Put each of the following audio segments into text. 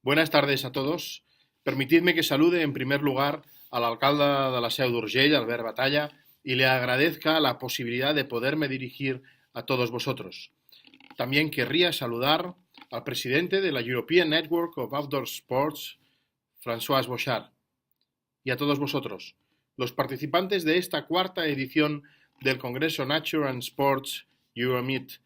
Buenas tardes a todos. Permitidme que salude en primer lugar al alcalde de la Seu d'Urgell, Albert Batalla, y le agradezca la posibilidad de poderme dirigir a todos vosotros. También querría saludar al presidente de la European Network of Outdoor Sports, François Bouchard, y a todos vosotros, los participantes de esta cuarta edición del Congreso Nature and Sports Euromeet.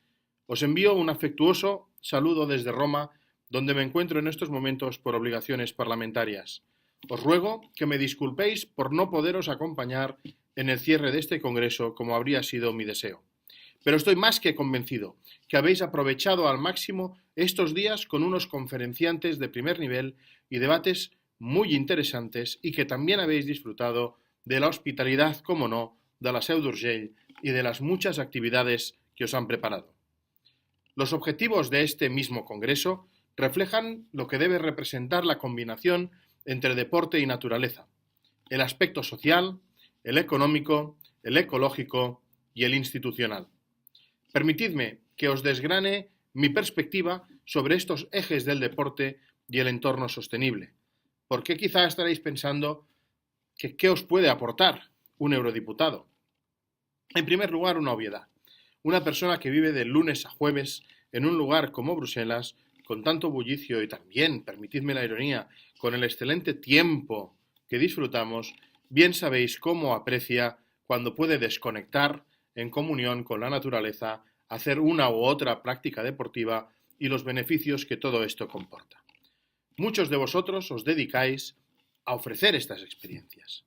Os envío un afectuoso saludo desde Roma, donde me encuentro en estos momentos por obligaciones parlamentarias. Os ruego que me disculpéis por no poderos acompañar en el cierre de este congreso como habría sido mi deseo. Pero estoy más que convencido que habéis aprovechado al máximo estos días con unos conferenciantes de primer nivel y debates muy interesantes y que también habéis disfrutado de la hospitalidad, como no, de la Seu d'Urgell y de las muchas actividades que os han preparado. Los objetivos de este mismo congreso reflejan lo que debe representar la combinación entre deporte y naturaleza, el aspecto social, el económico, el ecológico y el institucional. Permitidme que os desgrane mi perspectiva sobre estos ejes del deporte y el entorno sostenible, porque quizá estaréis pensando que qué os puede aportar un eurodiputado. En primer lugar, una obviedad. Una persona que vive de lunes a jueves en un lugar como Bruselas, con tanto bullicio y también, permitidme la ironía, con el excelente tiempo que disfrutamos, bien sabéis cómo aprecia cuando puede desconectar en comunión con la naturaleza, hacer una u otra práctica deportiva y los beneficios que todo esto comporta. Muchos de vosotros os dedicáis a ofrecer estas experiencias,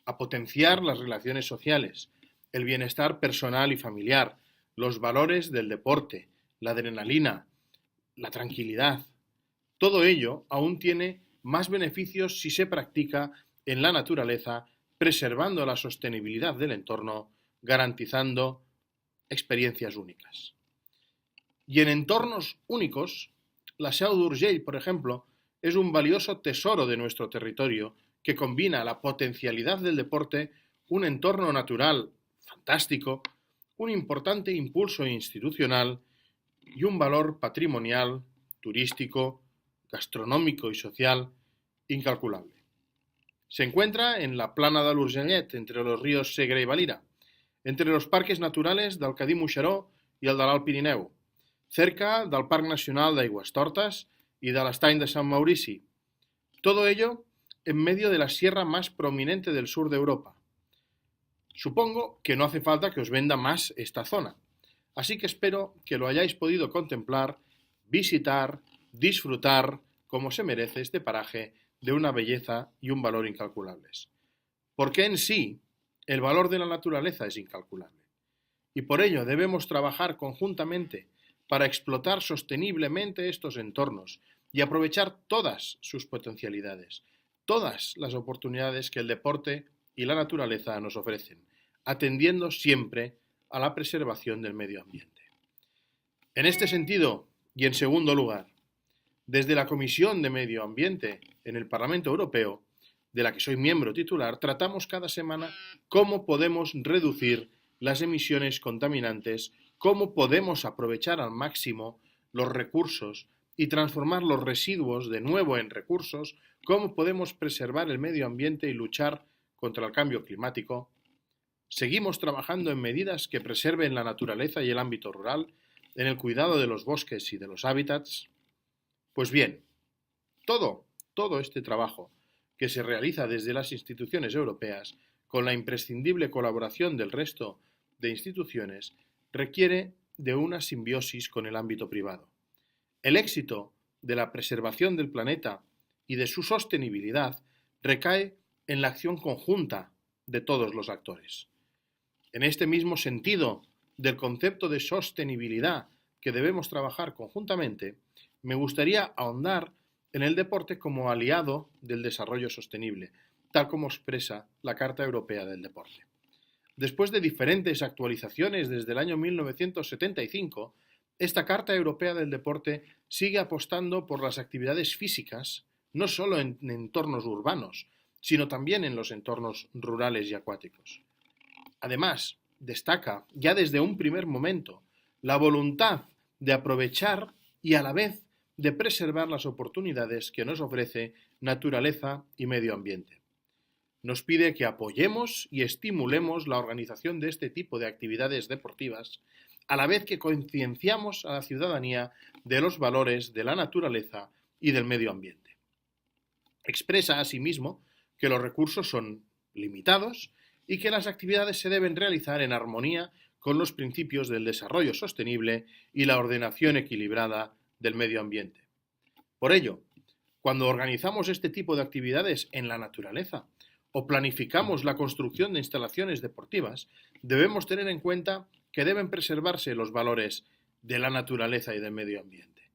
a potenciar las relaciones sociales, el bienestar personal y familiar, los valores del deporte, la adrenalina, la tranquilidad. Todo ello aún tiene más beneficios si se practica en la naturaleza, preservando la sostenibilidad del entorno, garantizando experiencias únicas. Y en entornos únicos, la Seu d'Urgell, por ejemplo, es un valioso tesoro de nuestro territorio que combina la potencialidad del deporte, un entorno natural fantástico, un importante impulso institucional y un valor patrimonial, turístico, gastronómico y social incalculable. Se encuentra en la plana de l'Urgellet, entre los ríos Segre y Valira, entre los parques naturales del Cadí-Moixeró y el de l'Alt Pirineu, cerca del Parc Nacional d'Aigüestortes y de l'Estany de Sant Maurici. Todo ello en medio de la sierra más prominente del sur de Europa. Supongo que no hace falta que os venda más esta zona, así que espero que lo hayáis podido contemplar, visitar, disfrutar, como se merece este paraje de una belleza y un valor incalculables. Porque en sí, el valor de la naturaleza es incalculable. Y por ello debemos trabajar conjuntamente para explotar sosteniblemente estos entornos y aprovechar todas sus potencialidades, todas las oportunidades que el deporte y la naturaleza nos ofrecen, atendiendo siempre a la preservación del medio ambiente. En este sentido, y en segundo lugar, desde la Comisión de Medio Ambiente en el Parlamento Europeo, de la que soy miembro titular, tratamos cada semana cómo podemos reducir las emisiones contaminantes, cómo podemos aprovechar al máximo los recursos y transformar los residuos de nuevo en recursos, cómo podemos preservar el medio ambiente y luchar contra el cambio climático. Seguimos trabajando en medidas que preserven la naturaleza y el ámbito rural, en el cuidado de los bosques y de los hábitats. Pues bien, todo este trabajo que se realiza desde las instituciones europeas, con la imprescindible colaboración del resto de instituciones, requiere de una simbiosis con el ámbito privado. El éxito de la preservación del planeta y de su sostenibilidad recae en la acción conjunta de todos los actores. En este mismo sentido del concepto de sostenibilidad que debemos trabajar conjuntamente, me gustaría ahondar en el deporte como aliado del desarrollo sostenible, tal como expresa la Carta Europea del Deporte. Después de diferentes actualizaciones desde el año 1975, esta Carta Europea del Deporte sigue apostando por las actividades físicas, no solo en entornos urbanos, sino también en los entornos rurales y acuáticos. Además, destaca, ya desde un primer momento, la voluntad de aprovechar y a la vez de preservar las oportunidades que nos ofrece naturaleza y medio ambiente. Nos pide que apoyemos y estimulemos la organización de este tipo de actividades deportivas, a la vez que concienciamos a la ciudadanía de los valores de la naturaleza y del medio ambiente. Expresa asimismo que los recursos son limitados y que las actividades se deben realizar en armonía con los principios del desarrollo sostenible y la ordenación equilibrada del medio ambiente. Por ello, cuando organizamos este tipo de actividades en la naturaleza o planificamos la construcción de instalaciones deportivas, debemos tener en cuenta que deben preservarse los valores de la naturaleza y del medio ambiente.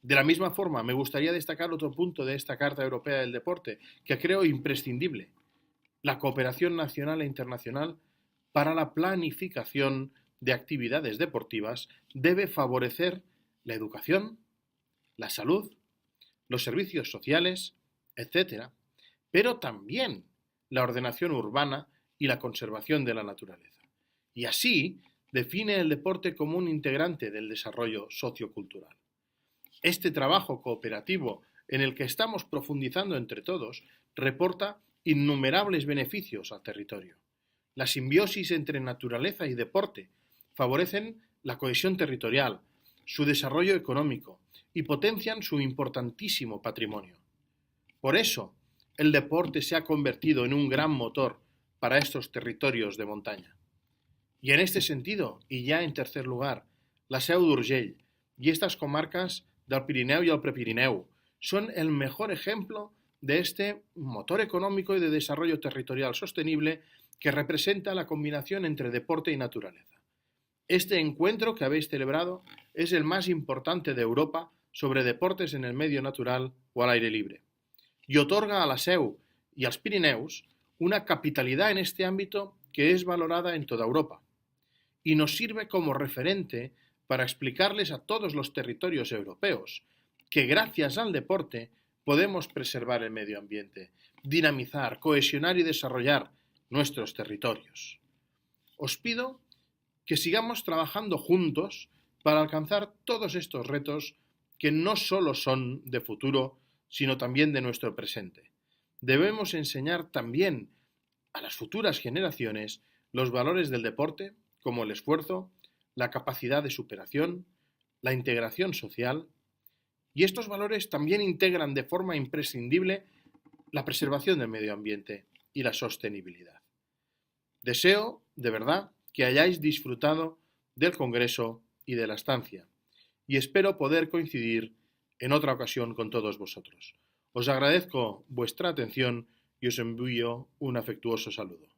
De la misma forma, me gustaría destacar otro punto de esta Carta Europea del Deporte que creo imprescindible: la cooperación nacional e internacional para la planificación de actividades deportivas debe favorecer la educación, la salud, los servicios sociales, etc., pero también la ordenación urbana y la conservación de la naturaleza. Y así define el deporte como un integrante del desarrollo sociocultural. Este trabajo cooperativo en el que estamos profundizando entre todos reporta innumerables beneficios al territorio. La simbiosis entre naturaleza y deporte favorecen la cohesión territorial, su desarrollo económico y potencian su importantísimo patrimonio. Por eso, el deporte se ha convertido en un gran motor para estos territorios de montaña. Y en este sentido, y ya en tercer lugar, la Seu d'Urgell y estas comarcas del Pirineu y el Prepirineu son el mejor ejemplo de este motor económico y de desarrollo territorial sostenible que representa la combinación entre deporte y naturaleza. Este encuentro que habéis celebrado es el más importante de Europa sobre deportes en el medio natural o al aire libre, y otorga a la Seu y als Pirineus una capitalidad en este ámbito que es valorada en toda Europa, y nos sirve como referente para explicarles a todos los territorios europeos que gracias al deporte podemos preservar el medio ambiente, dinamizar, cohesionar y desarrollar nuestros territorios. Os pido que sigamos trabajando juntos para alcanzar todos estos retos que no solo son de futuro, sino también de nuestro presente. Debemos enseñar también a las futuras generaciones los valores del deporte, como el esfuerzo, la capacidad de superación, la integración social, y estos valores también integran de forma imprescindible la preservación del medio ambiente y la sostenibilidad. Deseo, de verdad, que hayáis disfrutado del Congreso y de la estancia, y espero poder coincidir en otra ocasión con todos vosotros. Os agradezco vuestra atención y os envío un afectuoso saludo.